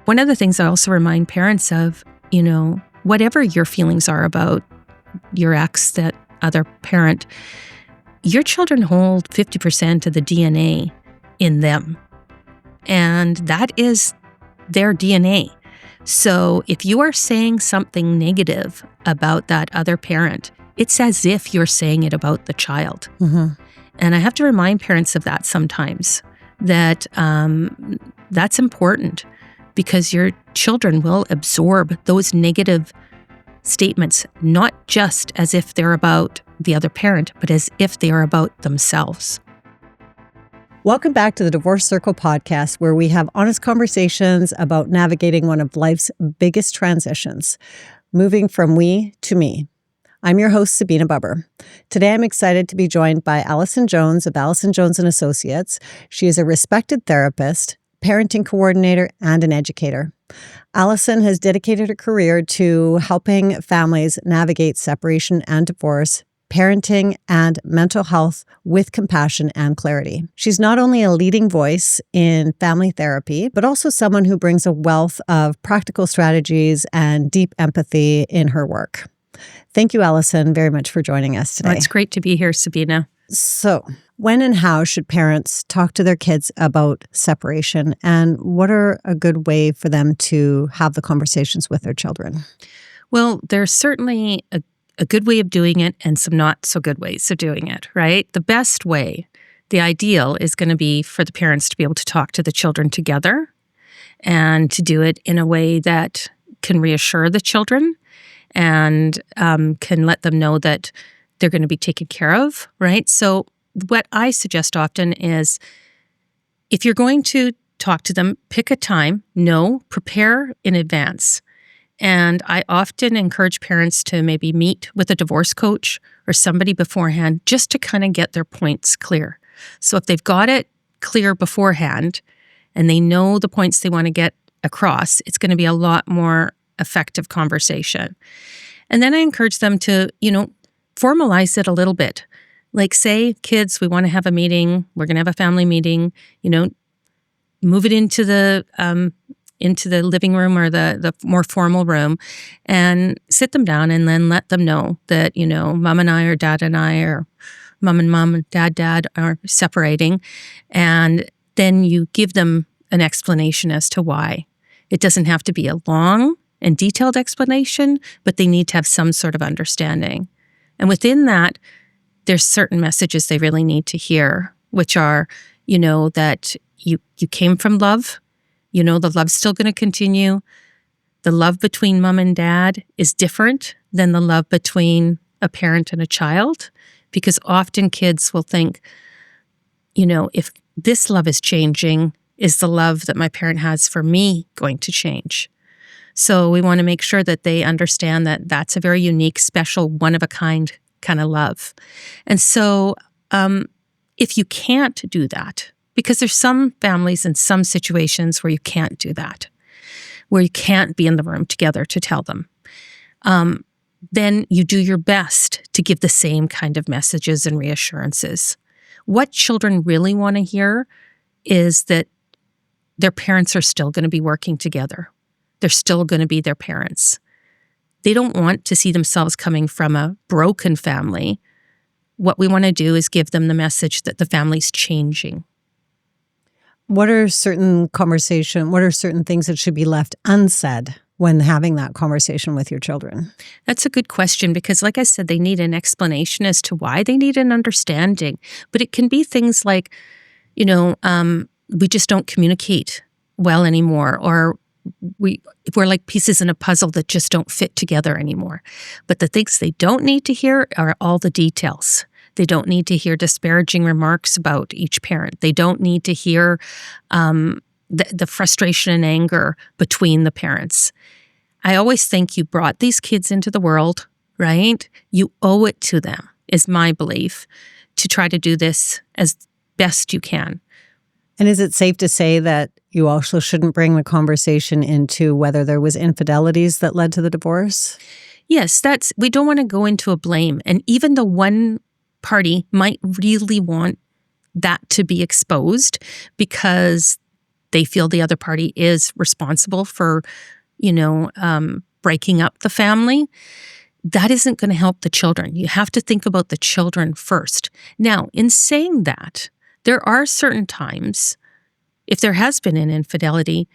One of the things I also remind parents of, whatever your feelings are about your ex, that other parent, your children hold 50% of the DNA in them. And that is their DNA. So if you are saying something negative about that other parent, it's as if you're saying it about the child. Mm-hmm. And I have to remind parents of that sometimes, that that's important, because your children will absorb those negative statements, not just as if they're about the other parent, but as if they are about themselves. Welcome back to the Divorce Circle podcast, where we have honest conversations about navigating one of life's biggest transitions, moving from we to me. I'm your host, Sabina Bubber. Today, I'm excited to be joined by Alyson Jones of Alyson Jones and Associates. She is a respected therapist, parenting coordinator, and an educator. Alyson has dedicated her career to helping families navigate separation and divorce, parenting, and mental health with compassion and clarity. She's not only a leading voice in family therapy, but also someone who brings a wealth of practical strategies and deep empathy in her work. Thank you, Alyson, very much for joining us today. Well, it's great to be here, Sabina. So, when and how should parents talk to their kids about separation, and what are a good way for them to have the conversations with their children? Well, there's certainly a good way of doing it and some not so good ways of doing it, right? The best way, the ideal, is going to be for the parents to be able to talk to the children together and to do it in a way that can reassure the children and can let them know that they're going to be taken care of, right? So what I suggest often is, if you're going to talk to them, pick a time, prepare in advance. And I often encourage parents to maybe meet with a divorce coach or somebody beforehand, just to kind of get their points clear. So if they've got it clear beforehand and they know the points they want to get across, it's going to be a lot more effective conversation. And then I encourage them to, formalize it a little bit. Like, say, kids, we want to have a meeting. We're going to have a family meeting. Move it into the living room or the more formal room, and sit them down and then let them know that, mom and I, or dad and I, or mom and dad are separating. And then you give them an explanation as to why. It doesn't have to be a long and detailed explanation, but they need to have some sort of understanding. And within that, there's certain messages they really need to hear, which are, that you came from love. The love's still going to continue. The love between mom and dad is different than the love between a parent and a child, because often kids will think, if this love is changing, is the love that my parent has for me going to change? So we want to make sure that they understand that that's a very unique, special, one-of-a-kind kind of love. And so if you can't do that, because there's some families and some situations where you can't do that, where you can't be in the room together to tell them, then you do your best to give the same kind of messages and reassurances. What children really want to hear is that their parents are still going to be working together. They're still going to be their parents. They don't want to see themselves coming from a broken family. What we want to do is give them the message that the family's changing. What are certain things that should be left unsaid when having that conversation with your children? That's a good question, because like I said, they need an explanation as to why they need an understanding. But it can be things like, we just don't communicate well anymore, or we're like pieces in a puzzle that just don't fit together anymore. But the things they don't need to hear are all the details. They don't need to hear disparaging remarks about each parent. They don't need to hear the frustration and anger between the parents. I always think you brought these kids into the world, right? You owe it to them, is my belief, to try to do this as best you can. And is it safe to say that you also shouldn't bring the conversation into whether there was infidelities that led to the divorce? Yes, we don't want to go into a blame. And even the one party might really want that to be exposed, because they feel the other party is responsible for, breaking up the family, that isn't going to help the children. You have to think about the children first. Now, in saying that, there are certain times, if there has been an infidelity,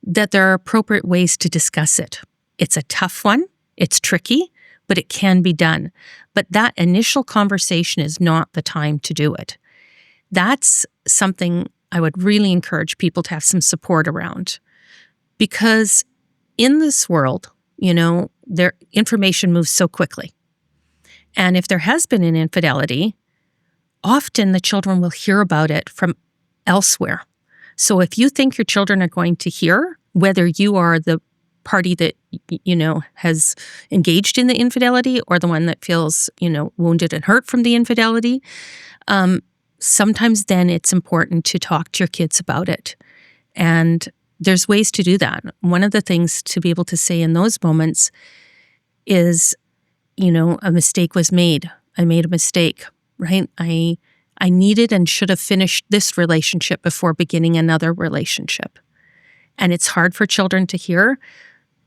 that there are appropriate ways to discuss it. It's a tough one. It's tricky, but it can be done. But that initial conversation is not the time to do it. That's something I would really encourage people to have some support around. Because in this world, their information moves so quickly. And if there has been an infidelity, often the children will hear about it from elsewhere. So if you think your children are going to hear, whether you are the party that, has engaged in the infidelity or the one that feels, wounded and hurt from the infidelity, sometimes then it's important to talk to your kids about it. And there's ways to do that. One of the things to be able to say in those moments is, a mistake was made. I made a mistake, right? I needed and should have finished this relationship before beginning another relationship. And it's hard for children to hear,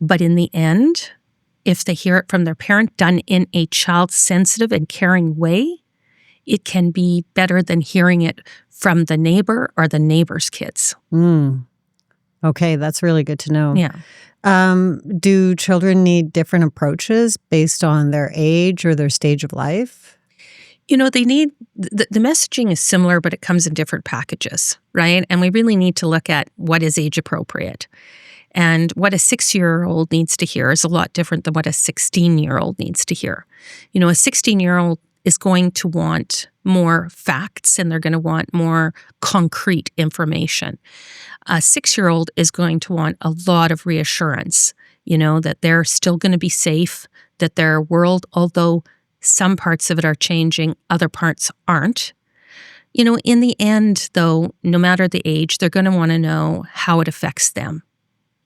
but in the end, if they hear it from their parent done in a child-sensitive and caring way, it can be better than hearing it from the neighbor or the neighbor's kids. Okay, that's really good to know. Yeah. Do children need different approaches based on their age or their stage of life? They need, the messaging is similar, but it comes in different packages, right? And we really need to look at what is age appropriate. And what a 6-year-old needs to hear is a lot different than what a 16-year-old needs to hear. A 16-year-old is going to want more facts and they're going to want more concrete information. A 6-year-old is going to want a lot of reassurance, that they're still going to be safe, that their world, although some parts of it are changing, other parts aren't. In the end, though, no matter the age, they're going to want to know how it affects them.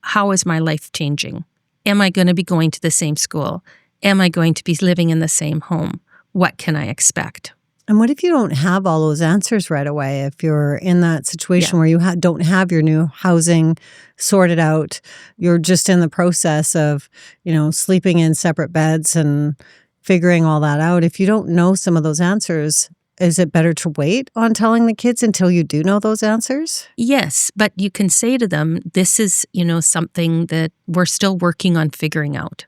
How is my life changing? Am I going to be going to the same school? Am I going to be living in the same home? What can I expect? And what if you don't have all those answers right away? If you're in that situation where you don't have your new housing sorted out, you're just in the process of, sleeping in separate beds and figuring all that out. If you don't know some of those answers, is it better to wait on telling the kids until you do know those answers? Yes, but you can say to them, this is, something that we're still working on figuring out.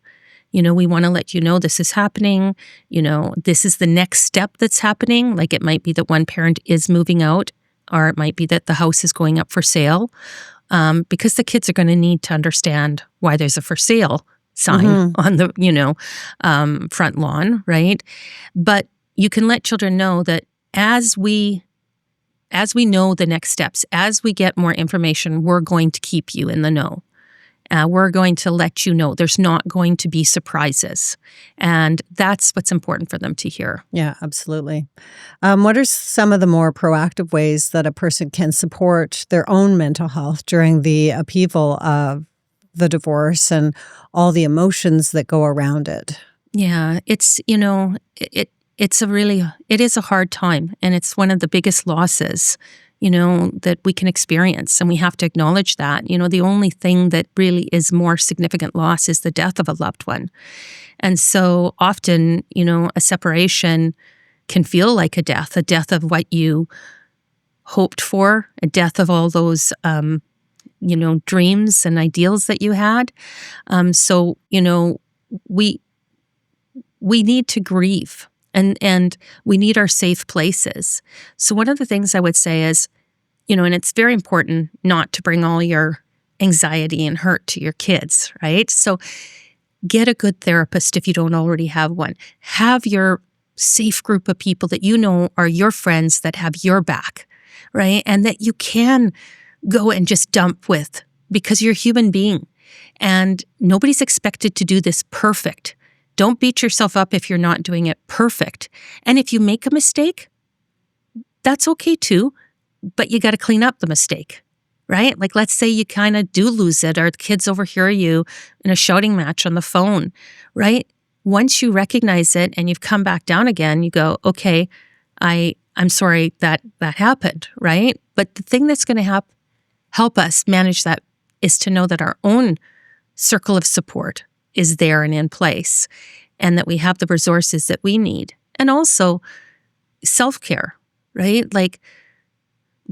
We want to let you know this is happening. This is the next step that's happening. Like it might be that one parent is moving out, or it might be that the house is going up for sale, because the kids are going to need to understand why there's a for sale sign on the, front lawn, right? But you can let children know that as we know the next steps, as we get more information, we're going to keep you in the know. We're going to let you know. There's not going to be surprises. And that's what's important for them to hear. Yeah, absolutely. What are some of the more proactive ways that a person can support their own mental health during the upheaval of the divorce and all the emotions that go around it? Yeah, it's, it is a hard time. And it's one of the biggest losses that we can experience. And we have to acknowledge that. The only thing that really is more significant loss is the death of a loved one. And so often, a separation can feel like a death of what you hoped for, a death of all those, dreams and ideals that you had. So, we need to grieve. And we need our safe places. So one of the things I would say is, and it's very important not to bring all your anxiety and hurt to your kids, right? So get a good therapist if you don't already have one. Have your safe group of people that are your friends that have your back, right? And that you can go and just dump with because you're a human being. And nobody's expected to do this perfect. Don't beat yourself up if you're not doing it perfect. And if you make a mistake, that's okay too, but you got to clean up the mistake, right? Like let's say you kind of do lose it or the kids overhear you in a shouting match on the phone, right? Once you recognize it and you've come back down again, you go, okay, I'm sorry that happened, right? But the thing that's going to happen help us manage that is to know that our own circle of support is there and in place, and that we have the resources that we need. And also self-care, right? Like,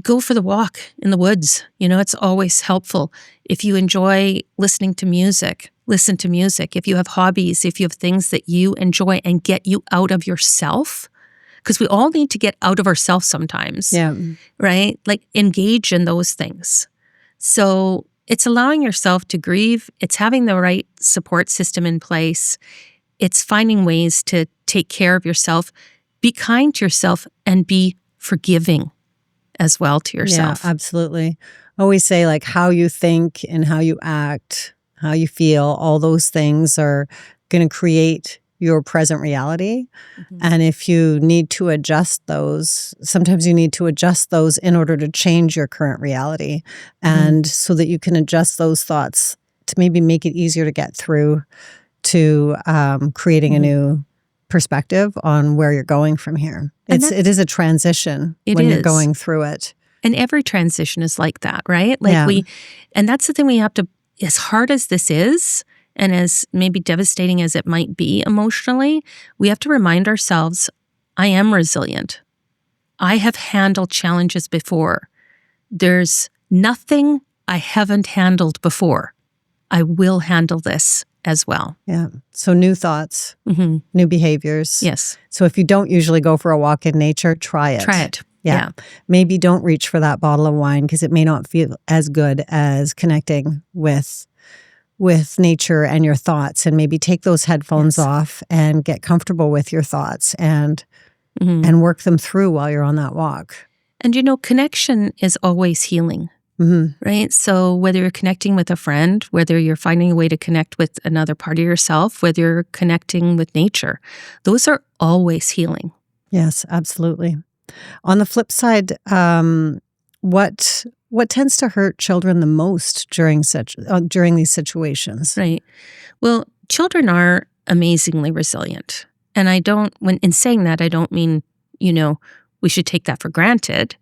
go for the walk in the woods. It's always helpful. If you enjoy listening to music, listen to music. If you have hobbies, if you have things that you enjoy and get you out of yourself, because we all need to get out of ourselves sometimes, right? Like, engage in those things. So it's allowing yourself to grieve. It's having the right support system in place. It's finding ways to take care of yourself, be kind to yourself, and be forgiving as well to yourself. Yeah, absolutely. Always say, like, how you think and how you act, how you feel, all those things are going to create your present reality. And if you need to adjust those, sometimes you need to adjust those in order to change your current reality. And so that you can adjust those thoughts to maybe make it easier to get through to creating a new perspective on where you're going from here. It is a transition when you're going through it. And every transition is like that, right? Like and that's the thing we have to, as hard as this is, and as maybe devastating as it might be emotionally, we have to remind ourselves, I am resilient. I have handled challenges before. There's nothing I haven't handled before. I will handle this as well. Yeah. So new thoughts, new behaviors. Yes. So if you don't usually go for a walk in nature, try it. Try it. Yeah. Maybe don't reach for that bottle of wine because it may not feel as good as connecting with nature and your thoughts, and maybe take those headphones off and get comfortable with your thoughts and work them through while you're on that walk. And connection is always healing. Right? So whether you're connecting with a friend, whether you're finding a way to connect with another part of yourself, whether you're connecting with nature, those are always healing. Yes, absolutely. On the flip side, what tends to hurt children the most during these situations? Right. Well, children are amazingly resilient. And in saying that, I don't mean, we should take that for granted,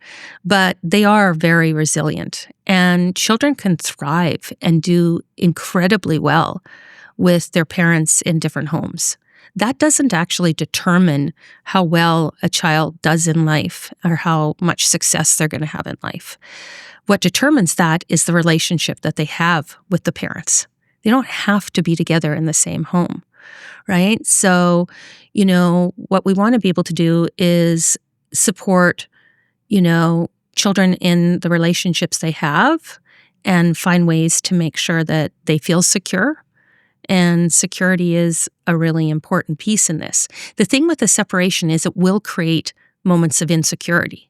but they are very resilient. And children can thrive and do incredibly well with their parents in different homes. That doesn't actually determine how well a child does in life or how much success they're going to have in life. What determines that is the relationship that they have with the parents. They don't have to be together in the same home, right? So, what we want to be able to do is support, children in the relationships they have and find ways to make sure that they feel secure. And security is a really important piece in this. The thing with the separation is it will create moments of insecurity.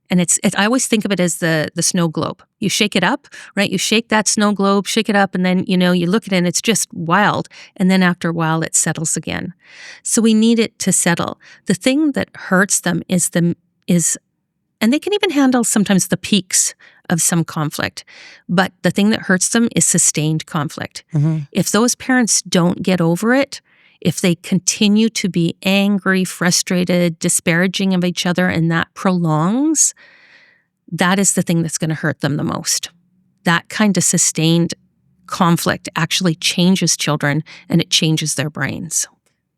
And I always think of it as the snow globe. You shake it up, right? You shake that snow globe, shake it up, and then, you look at it and it's just wild. And then after a while, it settles again. So we need it to settle. The thing that hurts them is, and they can even handle sometimes the peaks of some conflict. But the thing that hurts them is sustained conflict. If those parents don't get over it, if they continue to be angry, frustrated, disparaging of each other, and that prolongs, that is the thing that's going to hurt them the most. That kind of sustained conflict actually changes children, and it changes their brains.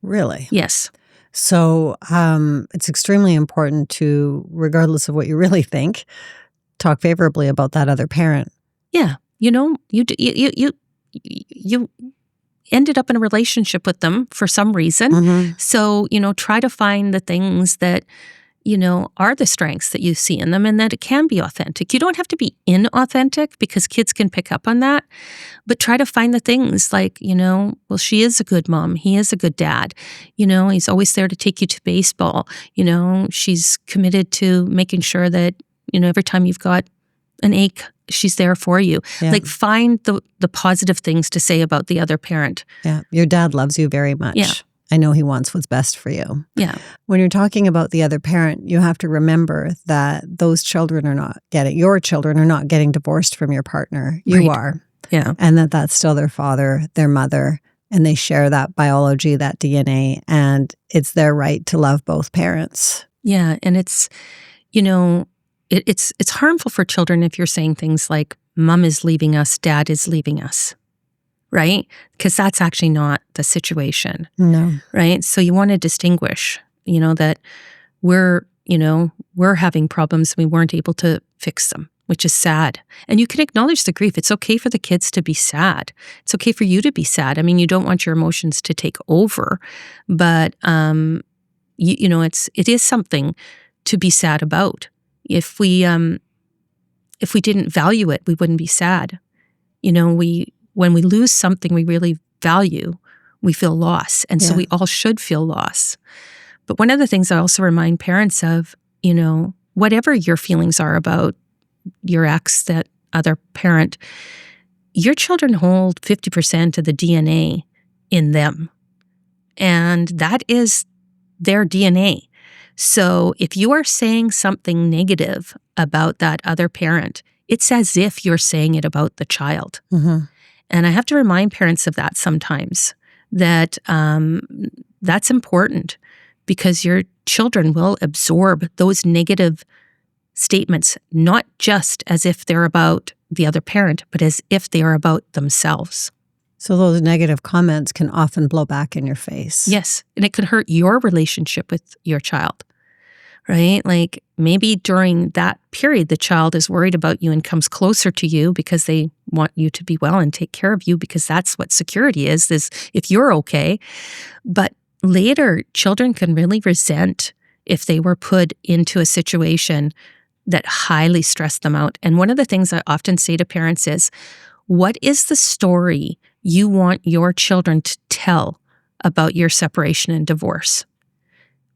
Really? Yes. So it's extremely important to, regardless of what you really think, talk favorably about that other parent. Yeah. You ended up in a relationship with them for some reason. So, try to find the things that, are the strengths that you see in them and that it can be authentic. You don't have to be inauthentic because kids can pick up on that, but try to find the things like, well, she is a good mom. He is a good dad. He's always there to take you to baseball. She's committed to making sure that, every time you've got an ache, she's there for you. Yeah. Like, find the positive things to say about the other parent. Yeah. Your dad loves you very much. Yeah. I know he wants what's best for you. Yeah. When you're talking about the other parent, you have to remember that your children are not getting divorced from your partner. You Right. are. Yeah. And that's still their father, their mother, and they share that biology, that DNA, and it's their right to love both parents. Yeah. And it's, it's harmful for children if you're saying things like, mom is leaving us, dad is leaving us, right? Because that's actually not the situation. No. Right? So you want to distinguish, that we're having problems. We weren't able to fix them, which is sad. And you can acknowledge the grief. It's okay for the kids to be sad. It's okay for you to be sad. I mean, you don't want your emotions to take over, but it is something to be sad about. If we didn't value it, we wouldn't be sad. When we lose something we really value, we feel loss. And so we all should feel loss. But one of the things I also remind parents of, whatever your feelings are about your ex, that other parent, your children hold 50% of the DNA in them. And that is their DNA. So if you are saying something negative about that other parent, it's as if you're saying it about the child. Mm-hmm. And I have to remind parents of that sometimes, that that's important, because your children will absorb those negative statements, not just as if they're about the other parent, but as if they are about themselves. So those negative comments can often blow back in your face. Yes, and it could hurt your relationship with your child, right? Like maybe during that period, the child is worried about you and comes closer to you because they want you to be well and take care of you, because that's what security is if you're okay. But later, children can really resent if they were put into a situation that highly stressed them out. And one of the things I often say to parents is, what is the story you want your children to tell about your separation and divorce?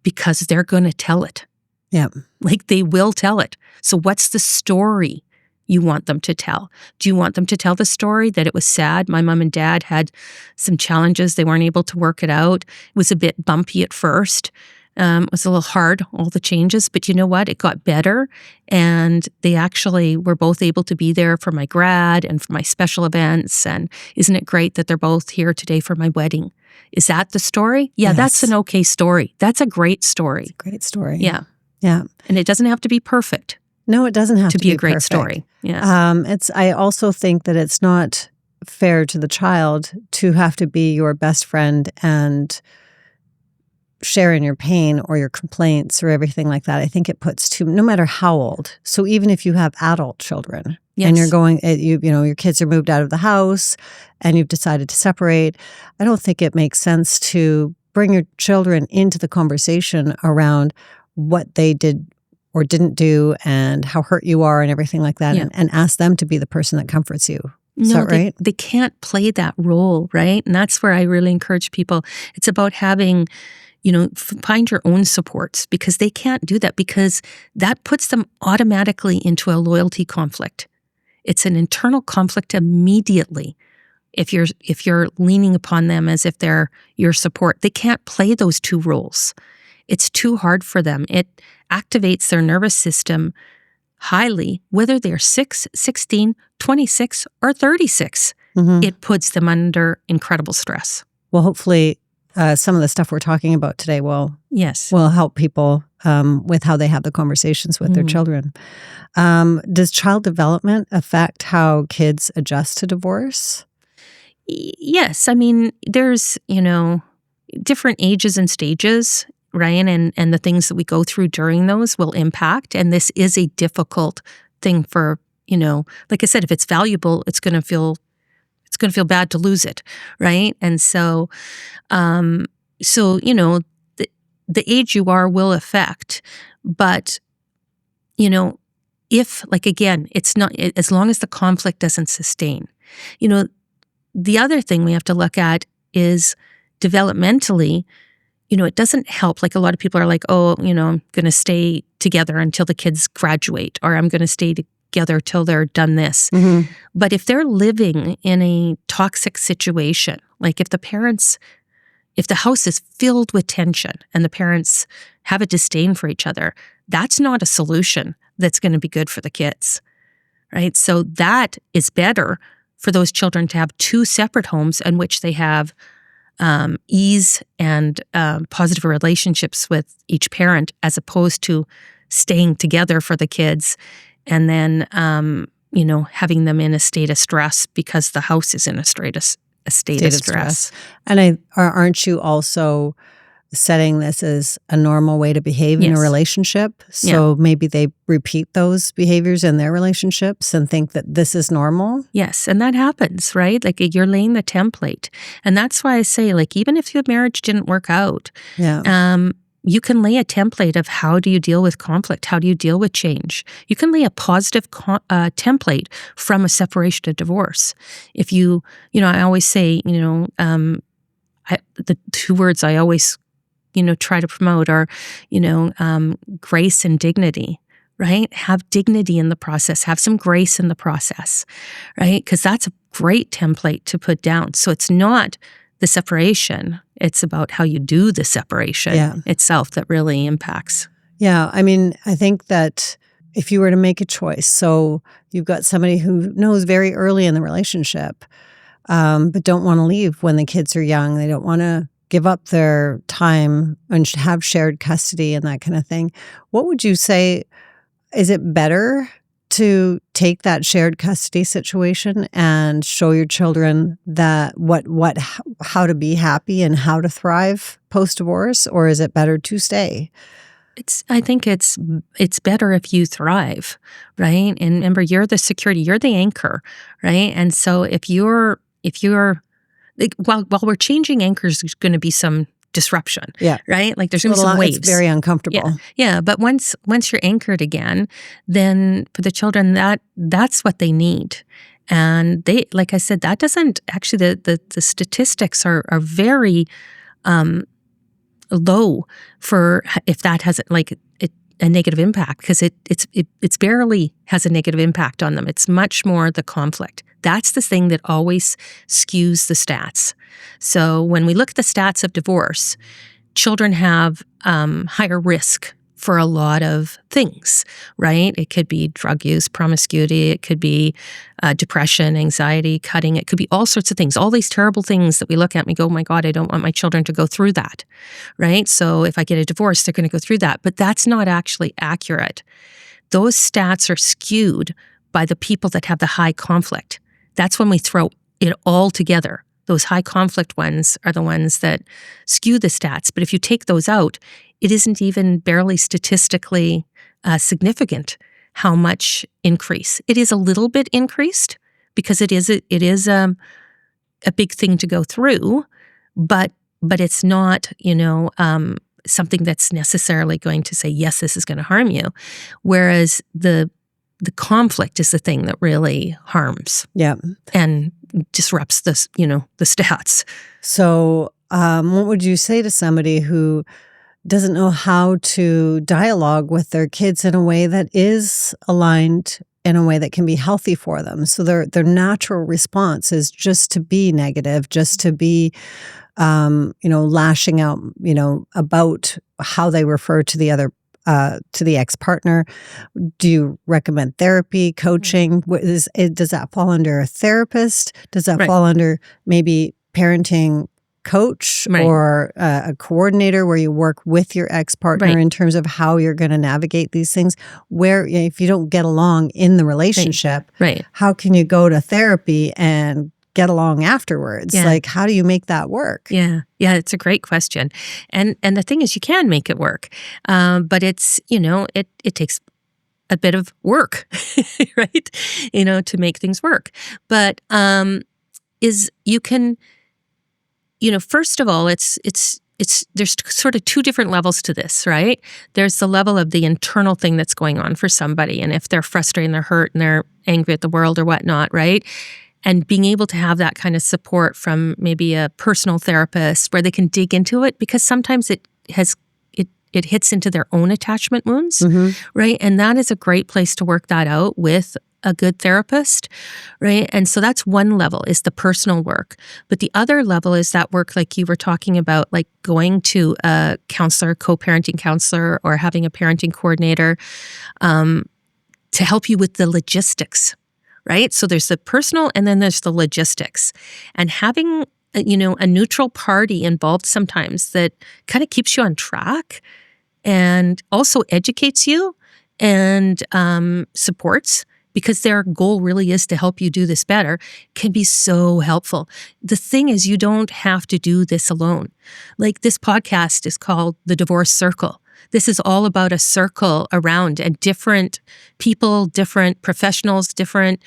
Because they're going to tell it. Yeah. Like they will tell it. So what's the story you want them to tell? Do you want them to tell the story that it was sad? My mom and dad had some challenges. They weren't able to work it out. It was a bit bumpy at first. It was a little hard, all the changes, but you know what? It got better. And they actually were both able to be there for my grad and for my special events. And isn't it great that they're both here today for my wedding? Is that the story? Yeah, Yes. That's an okay story. That's a great story. It's a great story. Yeah. Yeah. And it doesn't have to be perfect. No, it doesn't have to be a great perfect. story. Yeah. I also think that it's not fair to the child to have to be your best friend and share in your pain or your complaints or everything like that. I think it puts no matter how old. So even if you have adult children and you're going, your kids are moved out of the house and you've decided to separate, I don't think it makes sense to bring your children into the conversation around what they did or didn't do and how hurt you are and everything like that, and ask them to be the person that comforts you. Is that right? They can't play that role, right? And that's where I really encourage people. It's about having, find your own supports, because they can't do that, because that puts them automatically into a loyalty conflict. It's an internal conflict immediately. If you're leaning upon them as if they're your support, they can't play those two roles. It's too hard for them. It activates their nervous system highly, whether they're 6, 16, 26, or 36. Mm-hmm. It puts them under incredible stress. Well, hopefully some of the stuff we're talking about today will help people with how they have the conversations with their children. Does child development affect how kids adjust to divorce? Yes. I mean, there's, different ages and stages, right? And the things that we go through during those will impact. And this is a difficult thing for, like I said, if it's valuable, it's going to feel bad to lose it, right? And so, the age you are will affect, but, if, like, again, it's not, as long as the conflict doesn't sustain, the other thing we have to look at is developmentally, it doesn't help. Like a lot of people are like, oh, I'm going to stay together until the kids graduate, or I'm going to stay together till they're done this. Mm-hmm. But if they're living in a toxic situation, like if the house is filled with tension and the parents have a disdain for each other, that's not a solution that's going to be good for the kids, right? So that is better for those children to have two separate homes in which they have ease and positive relationships with each parent, as opposed to staying together for the kids, and then, having them in a state of stress because the house is in a state of stress. And aren't you also setting this as a normal way to behave in a Yes. relationship? So maybe they repeat those behaviors in their relationships and think that this is normal? Yes, and that happens, right? Like you're laying the template. And that's why I say, like, even if your marriage didn't work out, you can lay a template of how do you deal with conflict? How do you deal with change? You can lay a positive template from a separation to divorce. If I always say, the two words I always try to promote are, grace and dignity, right? Have dignity in the process, have some grace in the process, right? Because that's a great template to put down. So it's not the separation, it's about how you do the separation itself that really impacts. Yeah, I mean, I think that if you were to make a choice, so you've got somebody who knows very early in the relationship, but don't want to leave when the kids are young, they don't want to give up their time and have shared custody and that kind of thing. What would you say, is it better to take that shared custody situation and show your children that how to be happy and how to thrive post-divorce, or is it better to stay? I think it's better if you thrive, right? And remember, you're the security, you're the anchor, right? And so if you're like, while we're changing anchors, there's going to be some disruption, right? Like there's going to be some waves. It's very uncomfortable. Yeah. But once you're anchored again, then for the children, that's what they need. And they, like I said, that doesn't actually, the statistics are very low for if that has a negative impact, because it's barely has a negative impact on them. It's much more the conflict. That's the thing that always skews the stats. So when we look at the stats of divorce, children have higher risk for a lot of things, right? It could be drug use, promiscuity, it could be depression, anxiety, cutting, it could be all sorts of things, all these terrible things that we look at and we go, oh my God, I don't want my children to go through that, right? So if I get a divorce, they're going to go through that. But that's not actually accurate. Those stats are skewed by the people that have the high conflict. That's when we throw it all together. Those high conflict ones are the ones that skew the stats. But if you take those out, it isn't even barely statistically significant how much increase. It is a little bit increased because it is a big thing to go through, but it's not, something that's necessarily going to say, yes, this is going to harm you. Whereas the conflict is the thing that really harms. Yeah. And disrupts the stats. So what would you say to somebody who doesn't know how to dialogue with their kids in a way that is aligned, in a way that can be healthy for them? So their natural response is just to be negative, just to be lashing out, about how they refer to the other, to the ex-partner. Do you recommend therapy, coaching? Does that fall under a therapist? Does that fall under maybe parenting coach or a coordinator where you work with your ex-partner in terms of how you're going to navigate these things? Where, if you don't get along in the relationship, how can you go to therapy and get along afterwards? Like, how do you make that work? Yeah, it's a great question. And the thing is, you can make it work. But it's, it takes a bit of work, right? To make things work. But you can, first of all, it's there's sort of two different levels to this, right? There's the level of the internal thing that's going on for somebody. And if they're frustrated and they're hurt and they're angry at the world or whatnot, right? And being able to have that kind of support from maybe a personal therapist where they can dig into it, because sometimes it hits into their own attachment wounds, right? And that is a great place to work that out with a good therapist, right? And so that's one level, is the personal work. But the other level is that work like you were talking about, like going to a counselor, co-parenting counselor, or having a parenting coordinator to help you with the logistics, right? So there's the personal and then there's the logistics. And having, a neutral party involved sometimes that kind of keeps you on track and also educates you and supports, because their goal really is to help you do this better, can be so helpful. The thing is, you don't have to do this alone. Like, this podcast is called The Divorce Circle. This is all about a circle around, and different people, different professionals, different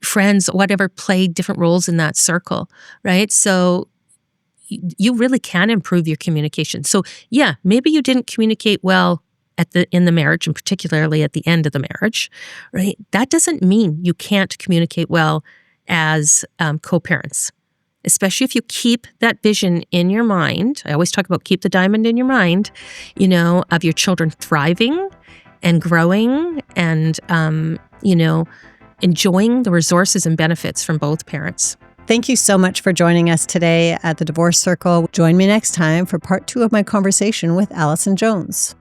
friends, whatever, play different roles in that circle, right? So you really can improve your communication. So yeah, maybe you didn't communicate well in the marriage, and particularly at the end of the marriage, right? That doesn't mean you can't communicate well as co-parents, especially if you keep that vision in your mind. I always talk about keep the diamond in your mind, of your children thriving and growing and, enjoying the resources and benefits from both parents. Thank you so much for joining us today at the Divorce Circle. Join me next time for part 2 of my conversation with Alyson Jones.